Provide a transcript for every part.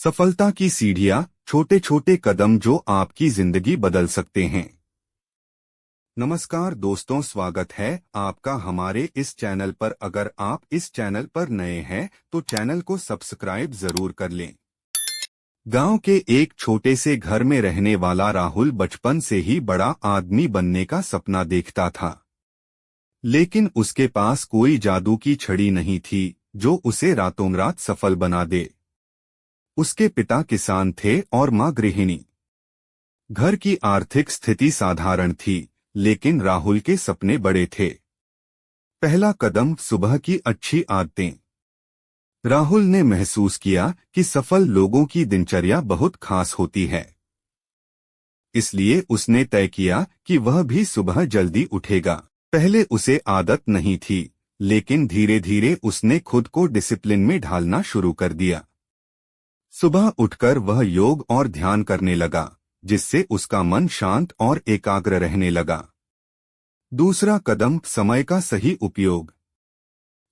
सफलता की सीढ़ियां, छोटे छोटे कदम जो आपकी जिंदगी बदल सकते हैं। नमस्कार दोस्तों, स्वागत है आपका हमारे इस चैनल पर। अगर आप इस चैनल पर नए हैं तो चैनल को सब्सक्राइब जरूर कर लें। गांव के एक छोटे से घर में रहने वाला राहुल बचपन से ही बड़ा आदमी बनने का सपना देखता था, लेकिन उसके पास कोई जादू की छड़ी नहीं थी जो उसे रातों रात सफल बना दे। उसके पिता किसान थे और मां गृहिणी। घर की आर्थिक स्थिति साधारण थी, लेकिन राहुल के सपने बड़े थे। पहला कदम, सुबह की अच्छी आदतें। राहुल ने महसूस किया कि सफल लोगों की दिनचर्या बहुत खास होती है, इसलिए उसने तय किया कि वह भी सुबह जल्दी उठेगा। पहले उसे आदत नहीं थी, लेकिन धीरे धीरे उसने खुद को डिसिप्लिन में ढालना शुरू कर दिया। सुबह उठकर वह योग और ध्यान करने लगा, जिससे उसका मन शांत और एकाग्र रहने लगा। दूसरा कदम, समय का सही उपयोग।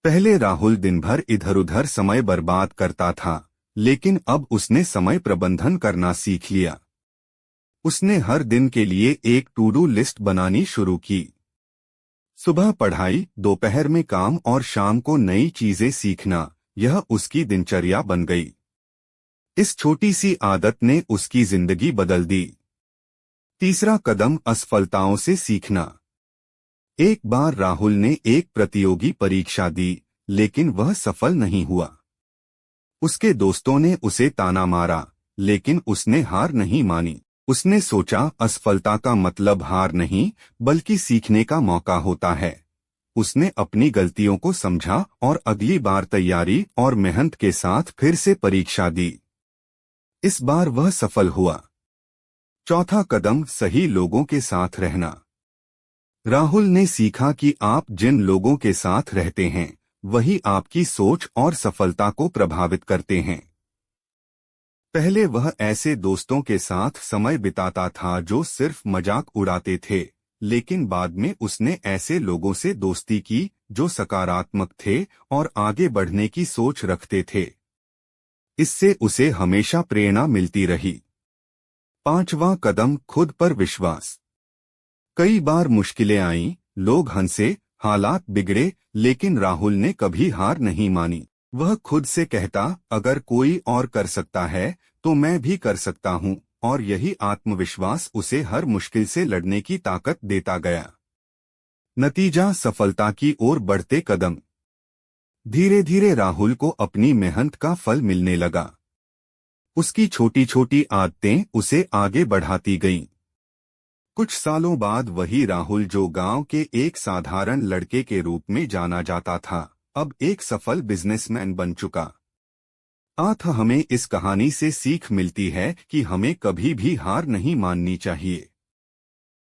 पहले राहुल दिन भर इधर उधर समय बर्बाद करता था, लेकिन अब उसने समय प्रबंधन करना सीख लिया। उसने हर दिन के लिए एक टू डू लिस्ट बनानी शुरू की। सुबह पढ़ाई, दोपहर में काम और शाम को नई चीजें सीखना, यह उसकी दिनचर्या बन गई। इस छोटी सी आदत ने उसकी जिंदगी बदल दी। तीसरा कदम, असफलताओं से सीखना। एक बार राहुल ने एक प्रतियोगी परीक्षा दी, लेकिन वह सफल नहीं हुआ। उसके दोस्तों ने उसे ताना मारा, लेकिन उसने हार नहीं मानी। उसने सोचा, असफलता का मतलब हार नहीं, बल्कि सीखने का मौका होता है। उसने अपनी गलतियों को समझा और अगली बार तैयारी और मेहनत के साथ फिर से परीक्षा दी। इस बार वह सफल हुआ। चौथा कदम, सही लोगों के साथ रहना। राहुल ने सीखा कि आप जिन लोगों के साथ रहते हैं, वही आपकी सोच और सफलता को प्रभावित करते हैं। पहले वह ऐसे दोस्तों के साथ समय बिताता था जो सिर्फ मजाक उड़ाते थे, लेकिन बाद में उसने ऐसे लोगों से दोस्ती की जो सकारात्मक थे और आगे बढ़ने की सोच रखते थे। इससे उसे हमेशा प्रेरणा मिलती रही। पांचवां कदम, खुद पर विश्वास। कई बार मुश्किलें आईं, लोग हंसे, हालात बिगड़े, लेकिन राहुल ने कभी हार नहीं मानी। वह खुद से कहता, अगर कोई और कर सकता है तो मैं भी कर सकता हूँ, और यही आत्मविश्वास उसे हर मुश्किल से लड़ने की ताकत देता गया। नतीजा, सफलता की ओर बढ़ते कदम। धीरे धीरे राहुल को अपनी मेहनत का फल मिलने लगा। उसकी छोटी छोटी आदतें उसे आगे बढ़ाती गईं। कुछ सालों बाद वही राहुल जो गांव के एक साधारण लड़के के रूप में जाना जाता था, अब एक सफल बिजनेसमैन बन चुका। हमें इस कहानी से सीख मिलती है कि हमें कभी भी हार नहीं माननी चाहिए।